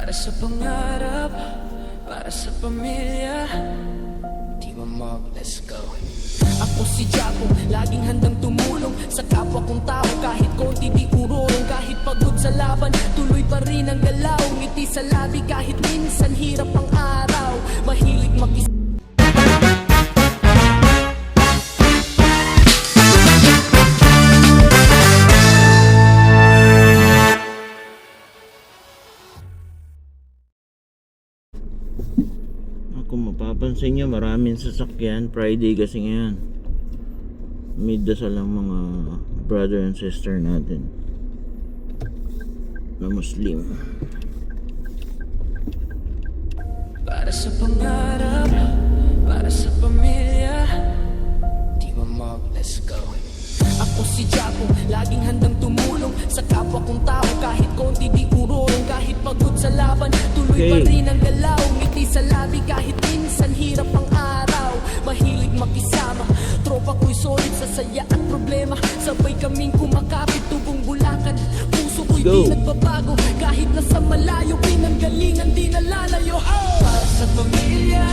Para sa pangarap, para sa pamilya. Team Amog, let's go. Ako si Jaco, laging handang tumulong sa kapwa kong tao. Kahit konti di urong, kahit pagod sa laban, tuloy pa rin ang galaw. Ngiti sa labi kahit minsan hirap ang araw. Mahilig makis. Kung mapapansin nyo, maraming sasakyan. Friday kasi ngayon. May dasal ang mga brother and sister natin na Muslim. Para sa pangarap, para sa pamilya. Team Amog, let's go. Ako si Jaco, laging handang tumulong sa kapwa kong tao. Kahit konti di urong, kahit pagod sa laban, tuloy pa rin ang galaw. Ngiti sa labi kahit minsan hirap ang araw. Mahilig makisama, tropa ko'y solid sa saya at problema. Sabay kaming kumakapit, tubong bulakan. Puso ko'y di nagbabago, kahit nasa malayo. Pinanggalingan di nalalayo. Para sa pamilya,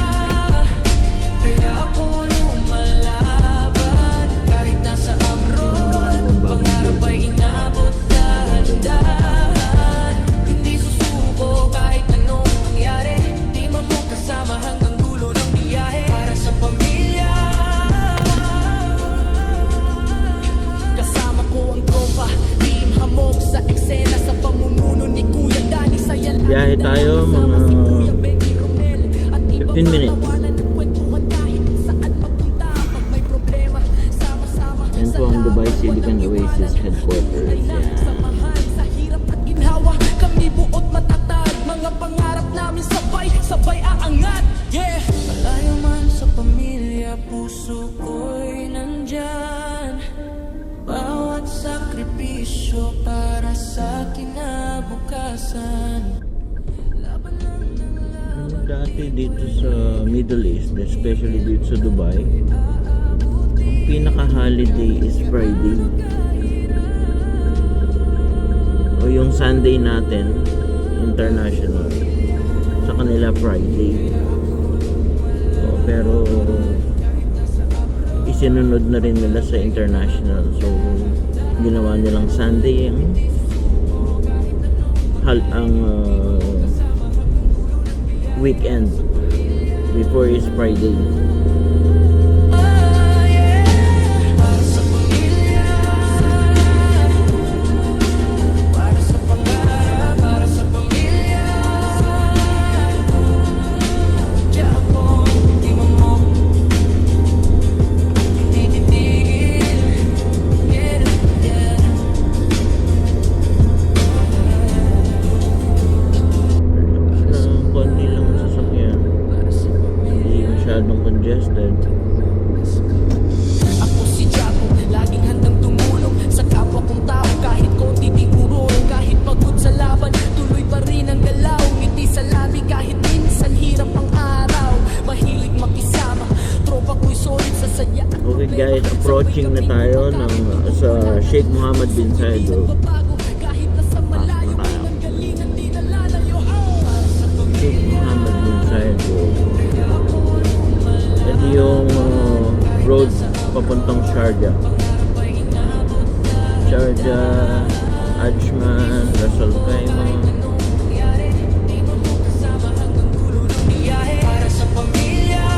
kaya ako lumalaban. Kahit nasa abroad, pangarap ay inabot dahan-dahan. Hindi susuko kahit anong mangyari. Di magkasama hanggang dulo ng biyahe. Para sa pamilya, kasama ko ang tropa, Team Amog sa eksena. Sa pamumuno ni Kuya Danny, saya lang. Biyahe tayo mga 15 minutes. Yan po ang Dubai Silicon Oasis headquarters. Sa hirap at ginhawa, kami buot matatag. Mga pangarap namin sabay aangat. Yeah! Malayo man sa pamilya, puso ko'y nandyan. Bawat sakripisyo para sa kinabukasan. Dati dito sa Middle East, especially dito sa Dubai, ang pinaka-holiday is Friday. O yung Sunday natin, international. Sa kanila Friday. Pero isinunod na rin nila sa international. So ginawa nilang Sunday ang weekend before is Friday. Congested. Ako si Jaco, laging handang tumulong sa kapwa kong tao. Kahit konti di urong, kahit pagod sa laban, tuloy pa rin ang galaw. Ngiti sa labi kahit minsan hirap ang araw. Mahilig makisama, tropa ko'y solid sa saya. Okay guys, approaching na tayo sa Sheikh Mohammed bin Zayed. Kahit nasa malayo, pinanggalingan di nalalayo. Sheikh Mohammed bin Zayed. Ito yung road papuntang Sharjah, Ajman, Ras Al Khaimah. Para sa pamilya,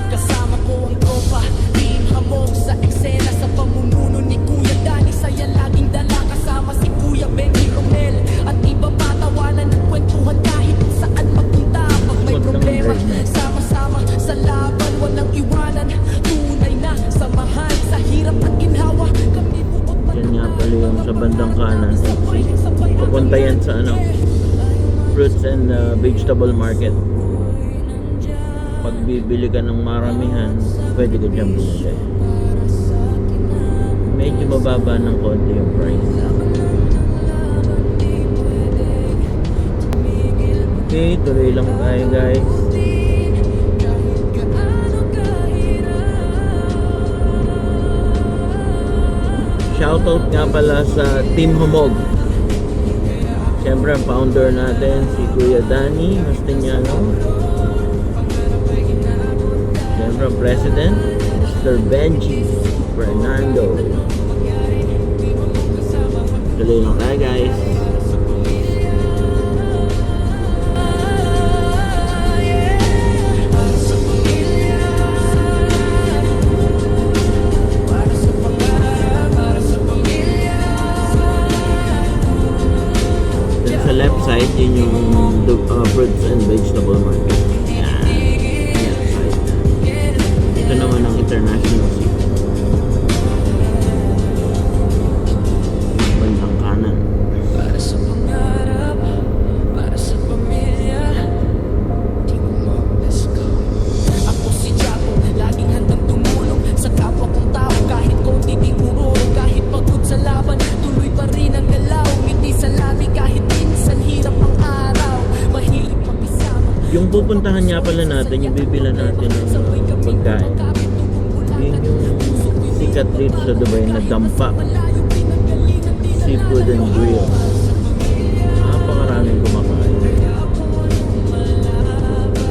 kasama ko ang tropa, Team Amog sa eksena. Sa pamumuno ni Kuya Danny, saya laging dala. Kasama si Kuya Benny Romel at iba patawanan at kwentuhan kahit saan magpunta. Pag may problema, sama-sama sa laban, walang iwanan. Tunay na samahan sa hirap at ginhawa. Kami buot Yan nga pala yung sa bandang kanan. Papunta yan sa fruits and vegetable market. Pag bibili ka ng maramihan, pwede ka dyan bumili. Medyo mababa ng konti yung price. Okay, tuloy lang tayo guys. Shoutout nga pala sa Team Amog. Siyempre, ang founder natin, si Kuya Danny Mastiniano. Siyempre, ang president, Mr. Benji Fernando. Tuloy lang tayo, guys. Then sa left side, yun yung fruits and vegetable market. Yan. Left side. Ito naman ang International City. Bandang kanan. Para sa pangarap, para sa pamilya, di mo mag-let's go. Ako si Jaco, laging handang tumulong sa kapwa kong tao. Kahit konti di urong, kahit pagod sa laban, tuloy pa rin ang galaw. Ngiti sa labi kahit minsan hirap ang araw. Mahilig makisama. Yung pupuntahan nga pala natin, yung bibila natin ng pagkain. Yun yung sikat dito sa Dubai na dampa. Seafood and grill. Napakaraming kumakain.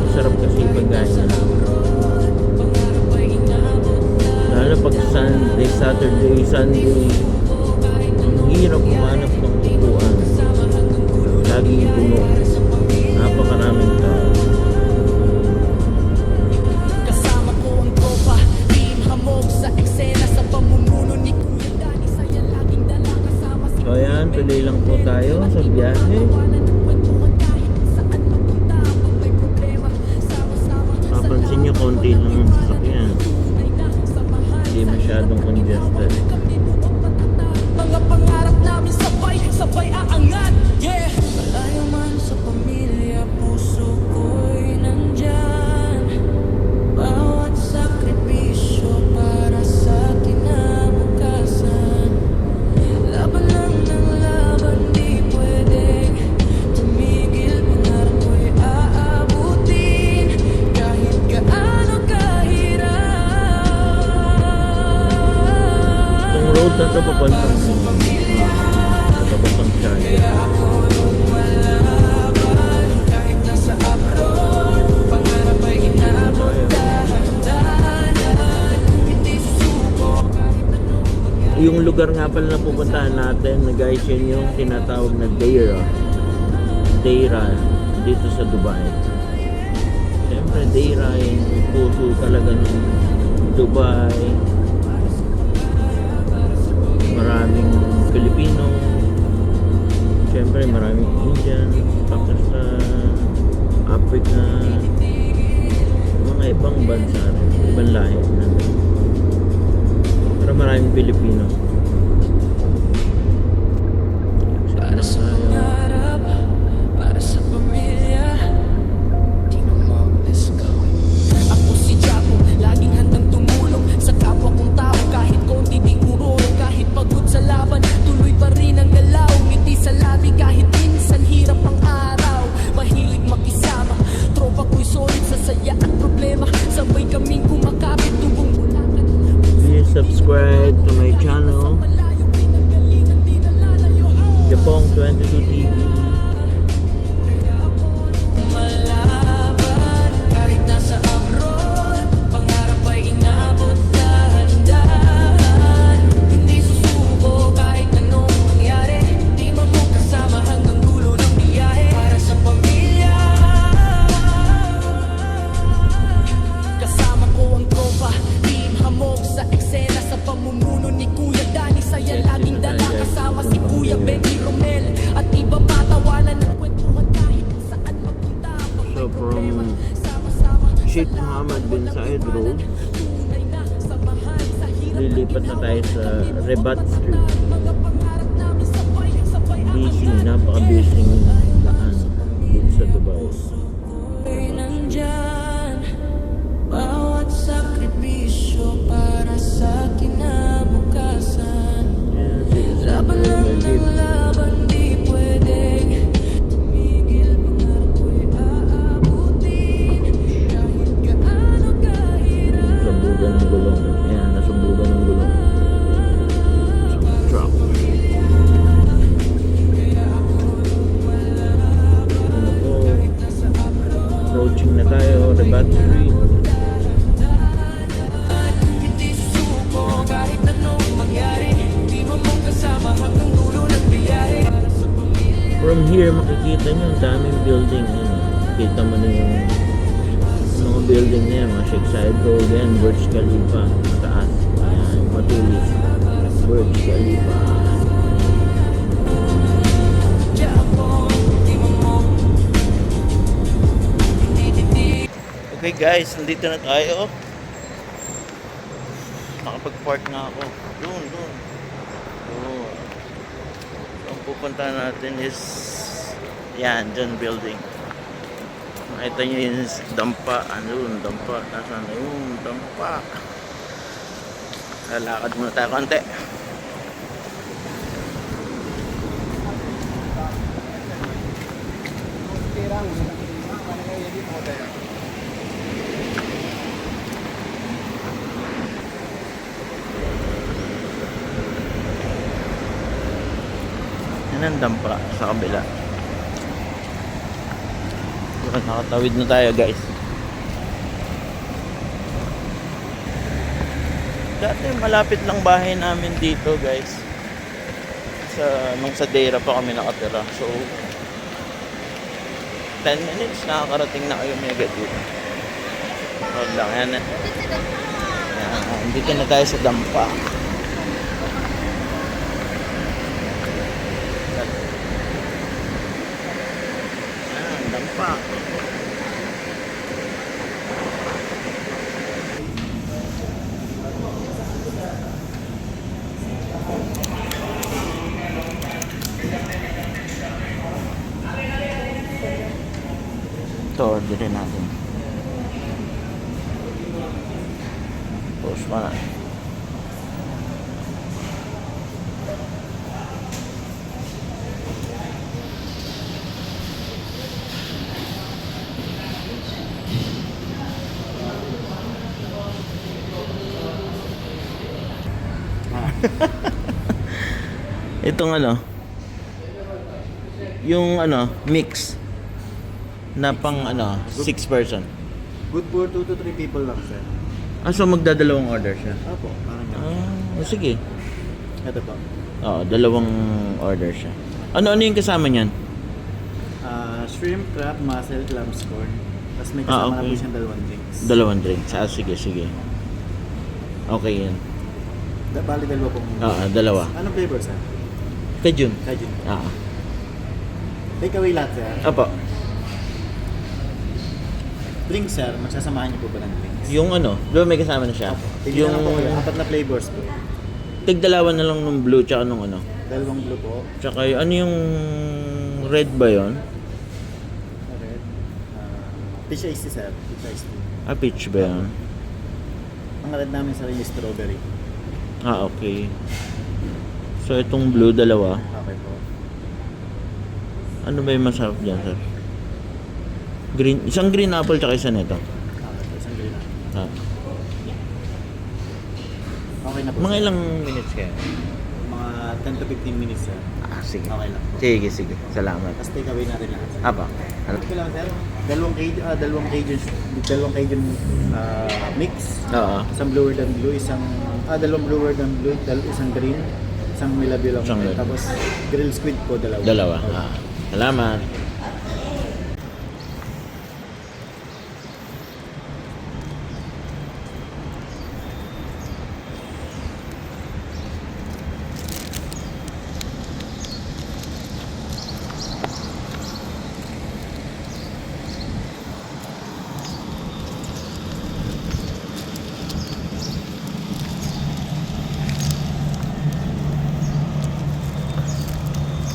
Masarap kasi pagkain nila. Lalo pag Sunday, Saturday, Sunday, ang hirap kumanap ng upuan. Laging puno. Napakaraming tao. Kasama ko ang tropa, team hamog sa eksena sa pamumuno ni Kuya Danny. Saya laging dala kasama si So ayan, tuloy lang po tayo sa biyahe. Papansin nyo, konti lang ang sasakyan. Hindi masyadong congested. Mga pangarap namin sabay, sabay aangat. Yeah! Malayo man sa pamilya, puso ko'y nandyan. Bawat sakripisyo para sa kinabukasan. Laban lang ng laban, di pwedeng tumigil. Pangarap ko'y aabutin kahit gaano kahirap. Itong road na ito papuntang China. Kahit nasa abroad, pangarap ay inabot. Dahan-dahan, hindi susuko kahit anong mangyari. Yung lugar nga pala na pupuntahan natin, na guys, yun yung tinatawag na Deira. Deira dito sa Dubai. Siyempre, Deira yung puso talaga ng Dubai. Maraming Pilipino. Siyempre, maraming Indian, Pakistan, Africa, mga ibang bansa rin, ibang lahi na. Pero maraming Pilipino. Para sa pangarap, para sa pamilya, di mo mag-let's go. Ako si Jaco, laging handang tumulong sa kapwa kong tao. Kahit konti di urong, kahit pagod sa laban, tuloy pa rin ang galaw. Ngiti sa labi kahit minsan hirap ang araw. Mahilig makisama, tropa ko'y solid sa saya at problema. Sabay kaming kumakapit, tubong bulakan. Please subscribe to my channel, Malayo, pinagalingan, di nalalayo. Japong 22 TV. Malaban, kahit nasa abroad, pangarap ay inabot. Dahan-dahan, hindi susuko kahit anong mangyari. Di magkasama hanggang dulo ng biyahe. Para sa pamilya, kasama ko ang tropa, team hamog sa eksena sa pamumuno ni Kuya Danny. Saya laging dala kasama si Kuya Benji Romel. At iba pa tawanan ng kwentuhan kahit saan magpunta. Pag So may problema, from sama-sama Sheikh sa lahat, Mohammed bin walang Zayed iwanan. Road, Tunay na samahan sa hirap at lilipat na tayo sa ginawa. Rebat Street. Mga pangarap namin sabay, sabay Busy, aangat. napaka-busy ng daan dito sa Dubai. Ay nandyan, bawat sakripisyo para sa kinabukasan. Yan, sige, Laban lang ng laban, di pwedeng tumigil. Pangarap ko'y aabutin kahit gaano kahirap. Sabugan ng gulong. Ayan, nasubugan ng gulong. Truck. from here makikita nyo ang daming building. Ayun, kita mo na yung mga building na yan, mga Sheikh Zayed Road yan, Burj Khalifa, mataas. Ayan, matulis. Burj Khalifa. Okay guys, nandito na tayo. Nakapag-park na ako. Doon. So, ang pupunta natin is yan, dyan building. Makita nyo yung dampa. Ano yun, dampa. Nasaan na yun, dampa. Lalakad muna tayo konti. Yan ang dampa sa kabila. Nakatawid na tayo guys. Dati malapit lang bahay namin dito guys. Nung sa Deira pa kami nakatira. So 10 minutes nakakarating na kayo agad dito. Hold lang yan. Dito na tayo sa dampa. Dampa. Ito, orderin natin. Post pa na. Itong yung mix na pang 6 person. Good for 2 to 3 people lang, sir. So magdadalawang order siya? Opo, parang ganun. Sige. Ito po. Oo, dalawang order siya. Ano yung kasama niyan? Shrimp, crab, mussel, clams, corn. Tapos may kasama na po siyang Dalawang drinks. Sige. Okay yan. Bali, dalawa pong... Dalawa. Anong flavor, sir? Cajun. Cajun. Take away lahat, sir. Apo. Drinks, sir. Magsasamahan niyo po ba ng drinks? Yung doon may kasama na siya. Tignan na po kayo. 4 na flavors po. Tig-dalawa na lang ng blue tsaka nung Dalawang blue po. Tsaka yung red ba yun? Okay. Peach iced tea, sir. Peach iced tea. Peach ba yun? Ang red namin, sir, yung strawberry. Okay. So itong blue, dalawa. Okay po. Ano ba yung masarap dyan, sir? Isang green apple tsaka isa nito. Okay po, isang green. Okay na po. Mga sir. ilang minutes kaya? Mga 10 to 15 minutes, sir. Sige. Okay lang. Sige. Salamat. Tapos take away natin lahat, sir. Apa? Ito lang, sir. Dalawang Cajun mix. Oo. Isang bluer than blue, dalawang bluer than blue, isang green, isang Milabio lang. Isang green. Tapos grilled squid po, dalawa. Dalawa. Okay. Salamat.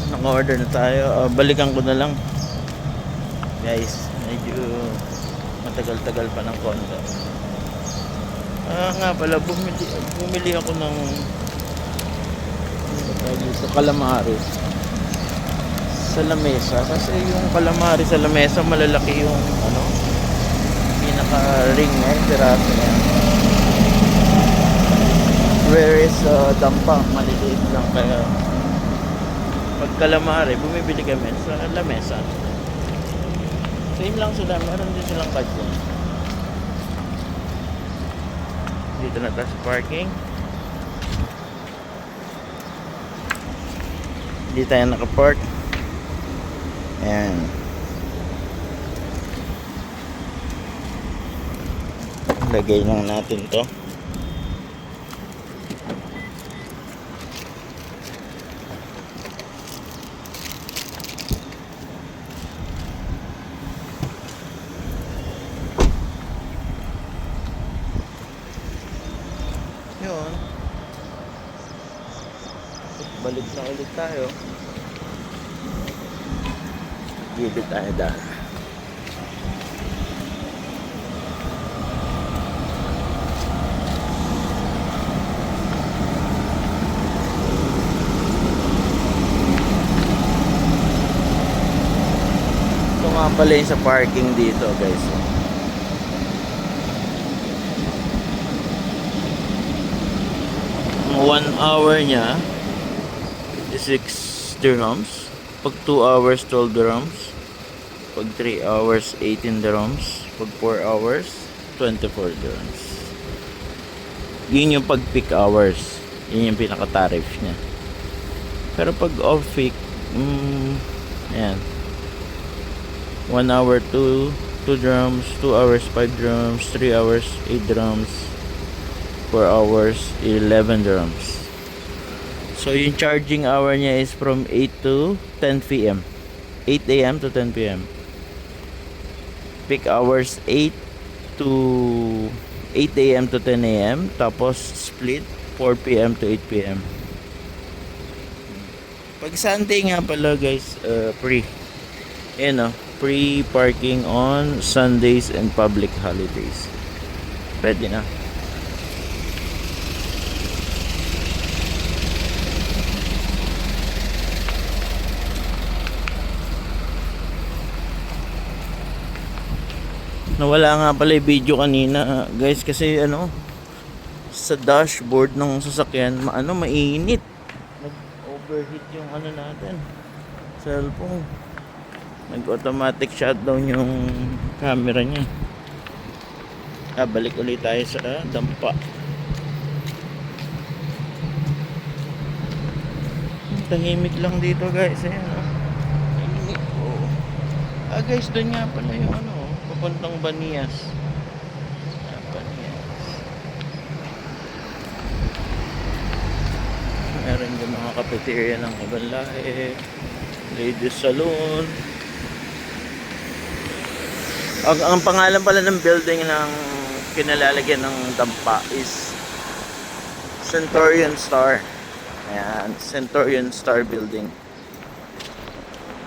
Naka-order na tayo. Balikan ko na lang. Guys, medyo matagal-tagal pa ng konti. Nga pala, bumili ako ng calamari sa lamesa. Kasi yung calamari sa lamesa, malalaki yung pinaka-ring niya, yung piraso niya. Whereas dampa, maliliit lang. Kaya pag calamari, bumibili kami sa lamesa. Same lang sila, meron din silang kajun. Dito na tayo sa parking. Hindi tayo nakapark. Ayan. Lagay lang natin to. Yun. Balik na ulit tayo. Gilid tayo dahil. Ito nga pala yung sa parking dito, guys. 1 hour niya 56 dirhams. Pag 2 hours 12 dirhams. Pag 3 hours 18 dirhams. Pag 4 hours 24 dirhams. Yun yung pag peak hours. Yun yung pinaka tarif niya. Pero pag off peak, ayan, 1 hour 2 dirhams, 2 hours 5 dirhams, 3 hours 8 dirhams, 4 hours 11 dirhams. So yung charging hour niya is from 8 to 10 p.m. 8 a.m. to 10 p.m. Peak hours 8 to 8 a.m. to 10 a.m. Tapos split 4 p.m. to 8 p.m. Pag Sunday nga pala guys, free. Ayan o, free parking on Sundays and public holidays. Pwede na. Nawala nga pala yung video kanina guys kasi sa dashboard ng sasakyan mainit. Nag-overheat yung natin, cellphone. Nag-automatic shutdown yung camera niya. Balik ulit tayo sa dampa. Tahimik lang dito guys. Ayan tahimik. Guys, doon nga pala yung papuntang Banias. Banias. Meron yung mga cafeteria ng ibang lahi. Ladies Salon. Ang pangalan pala ng building ng kinalalagyan ng dampa is Centurion Star. Ayan, Centurion Star Building.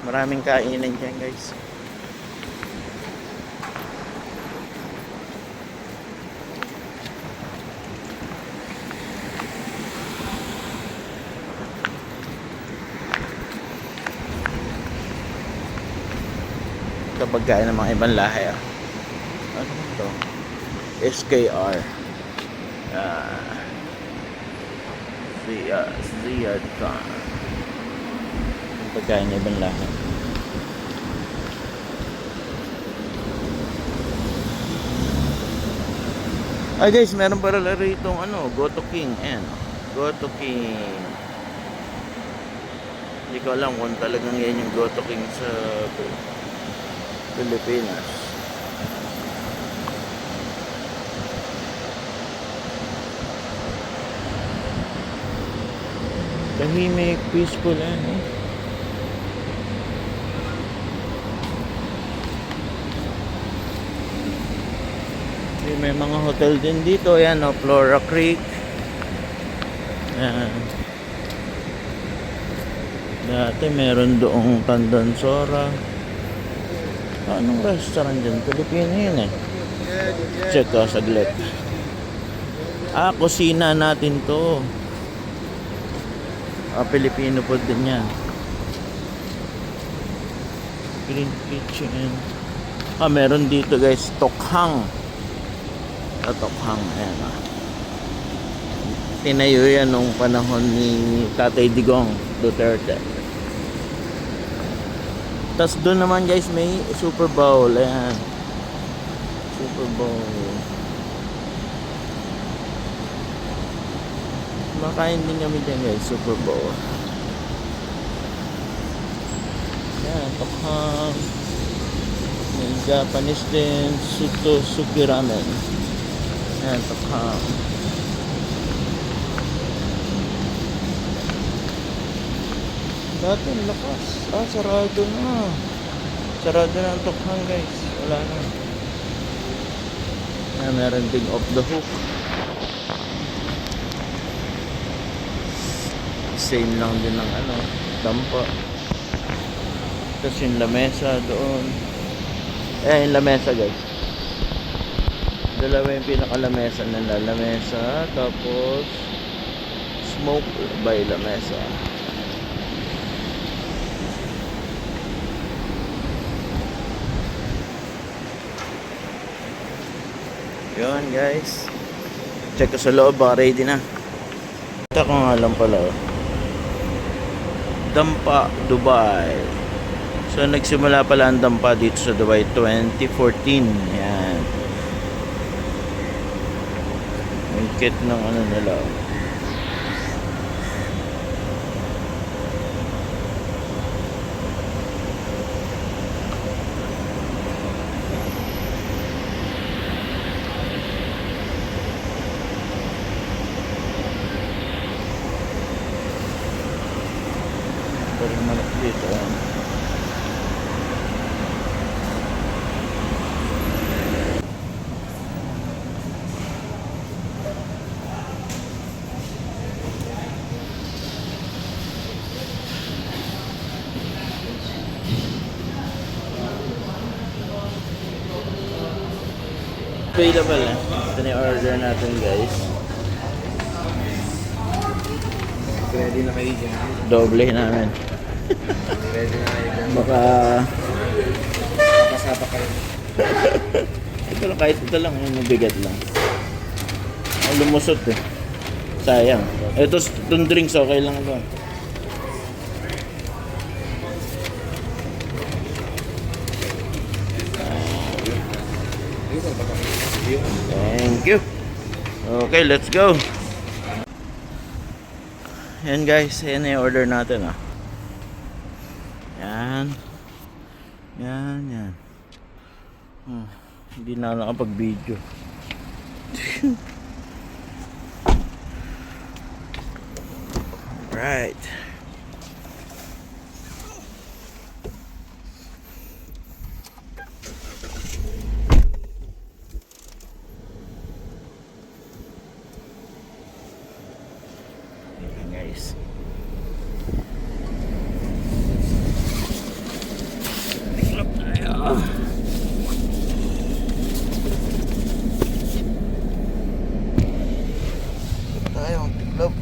Maraming kainan dyan guys. Pagkain ng mga ibang lahi. Ano ito? SKR. Ziyad Khan. Pagkain ng ibang lahi. Guys, meron para rito Goto King. Ayan, Goto King. Hindi ko alam kung talagang yan yung Goto King sa Pilipinas. Tahimik, peaceful may mga hotel din dito. Ayan Flora Creek. Ayan. Dati meron doong Tandansora. Anong restaurant dyan? Pilipino yun Check ko saglit. Kusina natin to. Pilipino food din yan. Green Kitchen. Meron dito guys, Tokhang. Tokhang, ayan Tinayo yan nung panahon ni Tatay Digong Duterte. Tapos doon naman guys may Super Bowl. Ayan, Super Bowl. Makain din kami dyan guys, Super Bowl. Ayan. Tokham. May Japanese din, Suki Ramen. Ayan, Tokham. Dati ang lakas. Sarado na. Sarado na ang Tokham, guys. Wala na. Ayan, meron ding off the hook. Same lang din ng dampa. Tapos yung lamesa doon. Yung lamesa, guys. Dalawa yung pinakalamesa nila. Lamesa, tapos smoke by lamesa. Yun, guys. Check ko sa loob, baka ready na. Ito ko nga lang pala. Dampa, Dubai. So, nagsimula pala ang dampa dito sa Dubai 2014. Yan. Ang kit ng nila. Parang malaki dito. Available eh. Ito na yung order natin, guys. Ready na kayo dyan. Doblehin namin. Ready na kayo dyan. Baka Kasapa kayo. ito lang, kahit ito lang, yung mabigat lang. Ang lumusot eh. Sayang. Itong drinks okay lang ito. Thank you. Okay, let's go. Yan, guys, yan yung order natin Yan. Yan. Hindi na nakapag-video. Right. Guys. Tiklop tayo. Tiklop.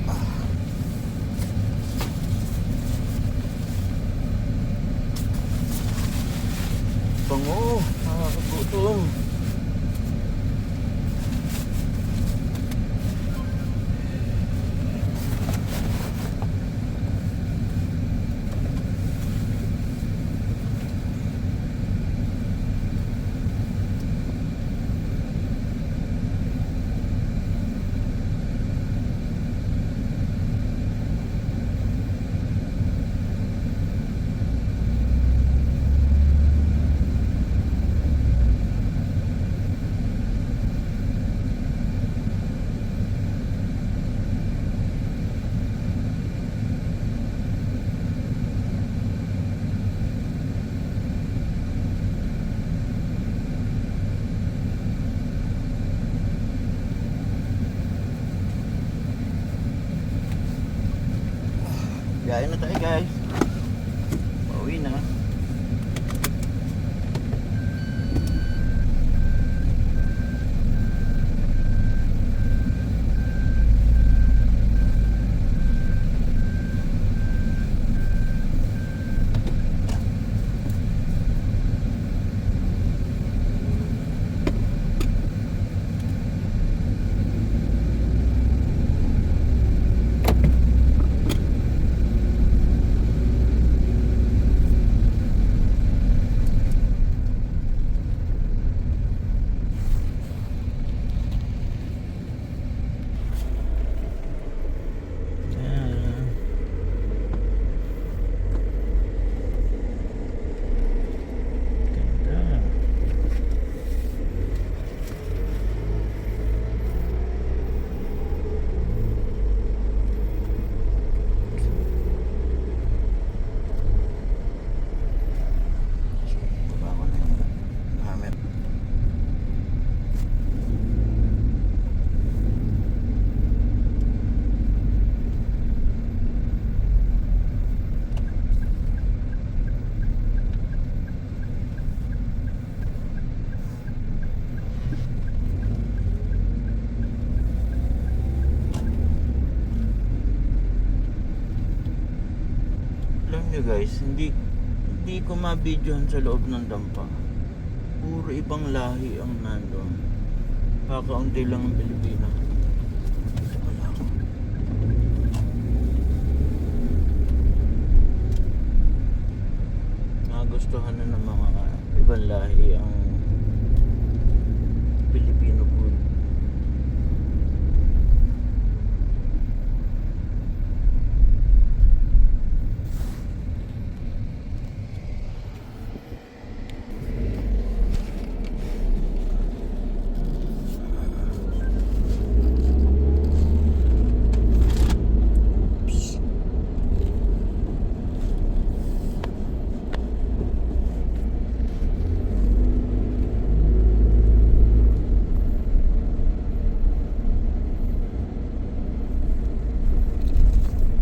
Bango. Nakakagutom. guys, hindi ko mabidyohan sa loob ng dampa. Puro ibang lahi ang nandun. Kakaunti lang ang Pilipino. Wala ako. Nagustuhan na ng mga ibang lahi ang Filipino food.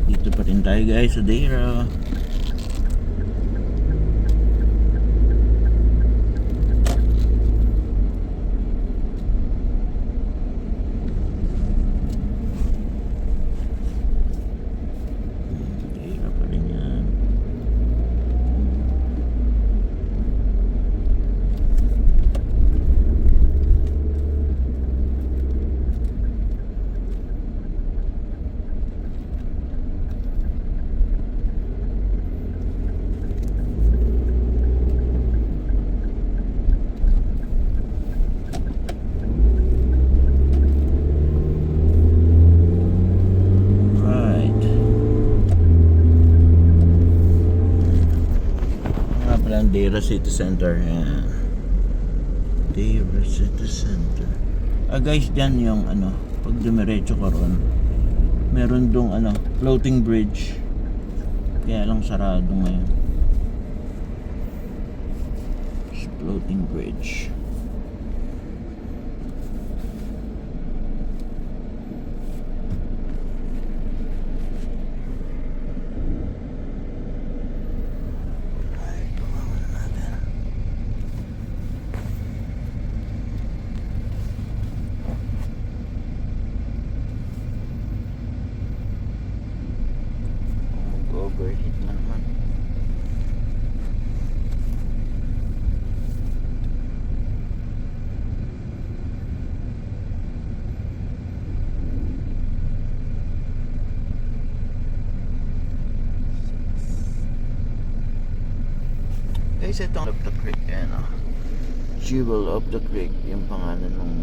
Dito pa rin tayo guys sa Deira. Deira pa rin yan. Right. Nga pala ang Deira City Center. Yan. Deira City Center. Guys, dyan yung pag dumiretso ka ron, meron dong floating bridge. Kaya lang sarado ngayon. Floating bridge. Overheat na naman. Guys, ito ang Up the Creek. Ayan Jewel of the Creek yung pangalan ng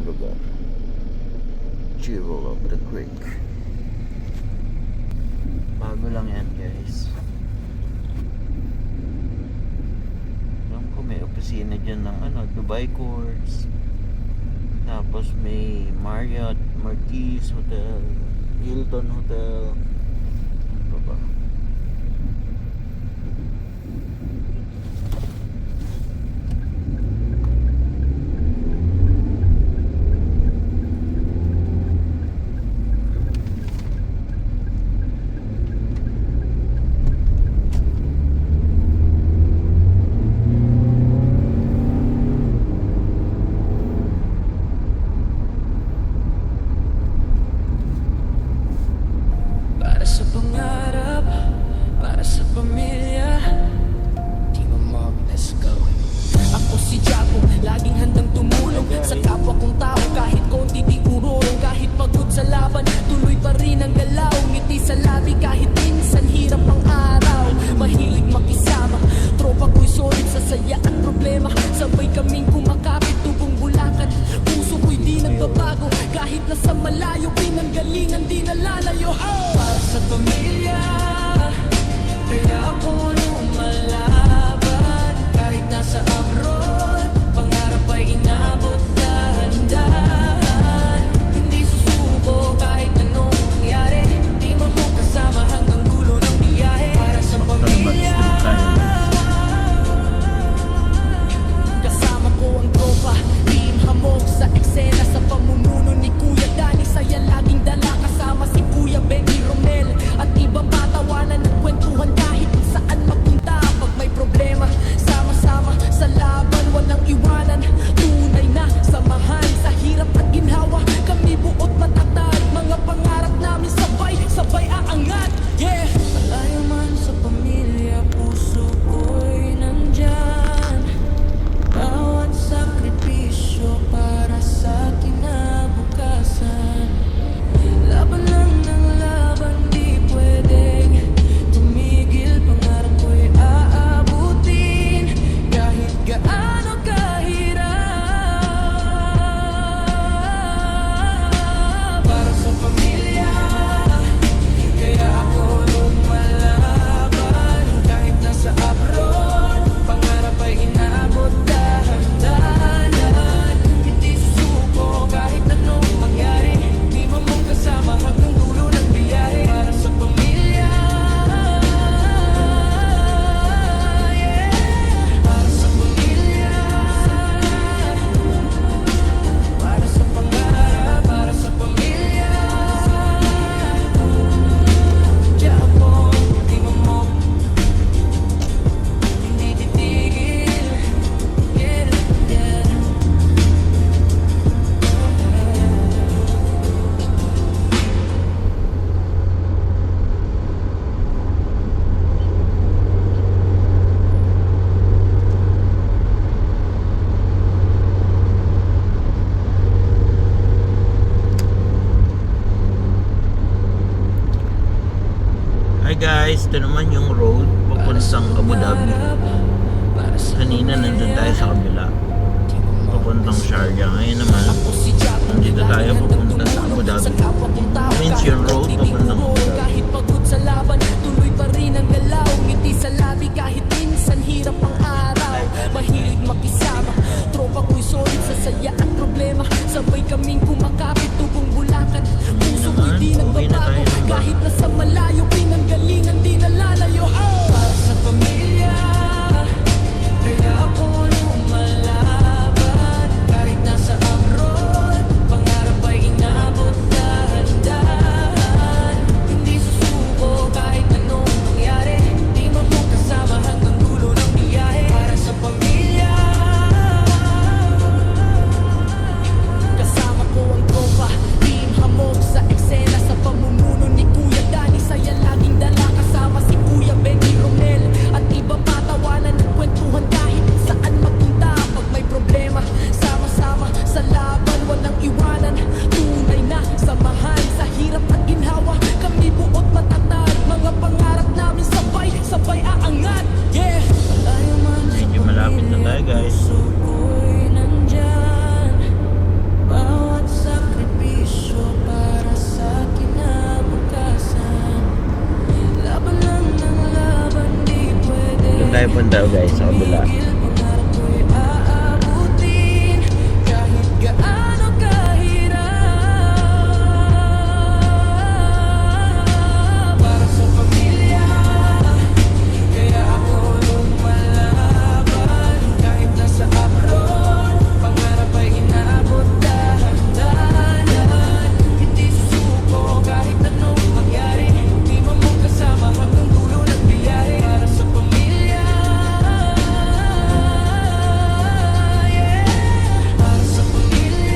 lugar. Jewel of the Creek. Bago lang yan guys. Alam ko may opisina dyan ng Dubai Courts. Tapos may Marriott, Marquis Hotel, Hilton Hotel. Ano pa ba? Ito naman yung road papuntang Abu Dhabi. Kanina nandun tayo sa kabila. Papuntang Sharjah. Ngayon naman, nandito tayo papunta sa Abu Dhabi. Means yung road papuntang Abu Dhabi. Kahit pagod sa laban, tuloy pa rin ang galaw. Ngiti sa labi kahit minsan hirap ang araw. Mahilig makisama, tropa ko'y solid sa saya at problema. Sabay kaming kumakapit, tubong bulakan. Puso ko'y di nagbabago, kahit nasa malayo. Pinanggalingan di nalalayo. Para sa pamilya, kaya ako lumalaban. Kahit nasa abroad, pangarap ay inabot dahan-dahan. Hindi susuko kahit anong mangyari. Di magkasama hanggang dulo ng biyahe. Para sa pamilya, kasama ko ang tropa, team hamog sa eksena. Sa pamumuno ni Kuya Danny, saya laging dala. Kasama si Kuya Benny Romel at iba pa, tawanan at kwentuhan kahit saan magpunta. Pag may problema, sama-sama sa laban, walang iwanan. Tunay na samahan sa hirap at ginhawa. Kami buot matatag, mga pangarap namin sabay aangat. Yeah! Malayo man sa Medyo malapit na tayo, guys. puso ko'y nandyan. Bawat sakripisyo para sa kinabukasan. Laban lang ng laban, di pwede Doon tayo punta, guys, sa kabila. tigil. Pangarap ko'y aabutin kahit gaano kahirap. Para sa pamilya, kaya ako lumalaban. Kahit nasa abroad, pangarap ay inabot dahan-dahan. Hindi susuko kahit anong mangyari. Di mo kasama hanggang dulo ng biyahe. Para sa pamilya, yeah. Para sa pamilya,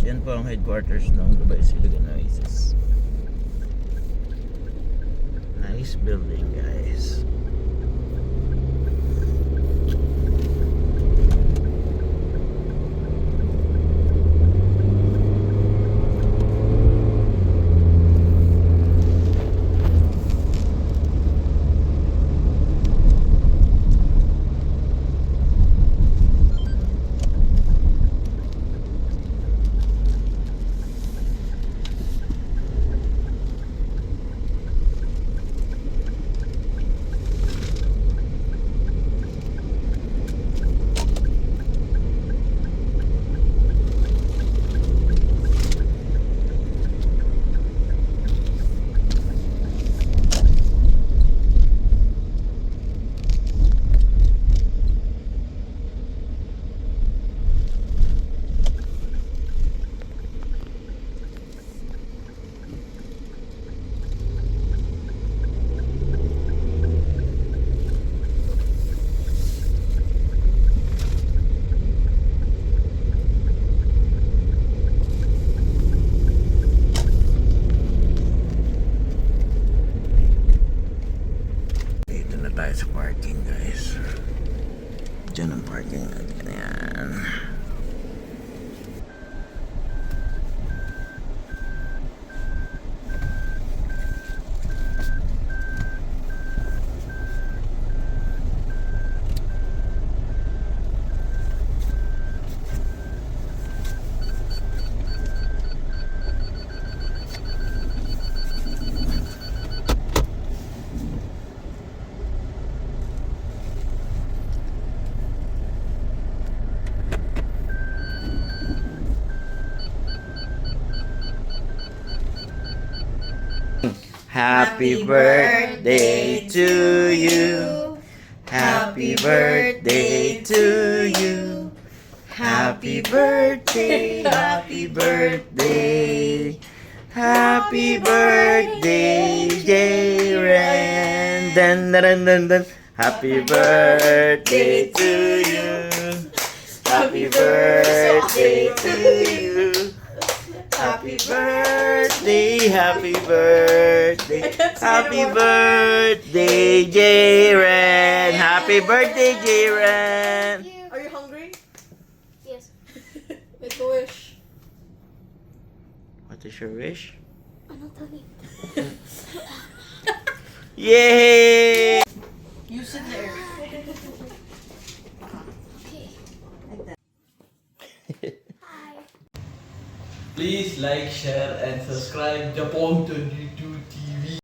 Yan po ang headquarters ng Dubai Silicon Oasis. Nice building, guys. Dito na tayo sa parking, guys. Diyan ang parking natin. Ayan. Happy birthday to you. Happy birthday to you. Happy birthday, happy birthday. Happy birthday, Jaren. Dun, dun, dun, dun. Happy birthday to you. Happy birthday to you. Happy birthday, happy birthday, happy birthday, Jaren. Happy birthday, Jaren. Are you hungry? Yes. Make a wish. What is your wish? Ano tawag? Yay! You sit there. Okay. Hi. Please like, share, and subscribe Japong to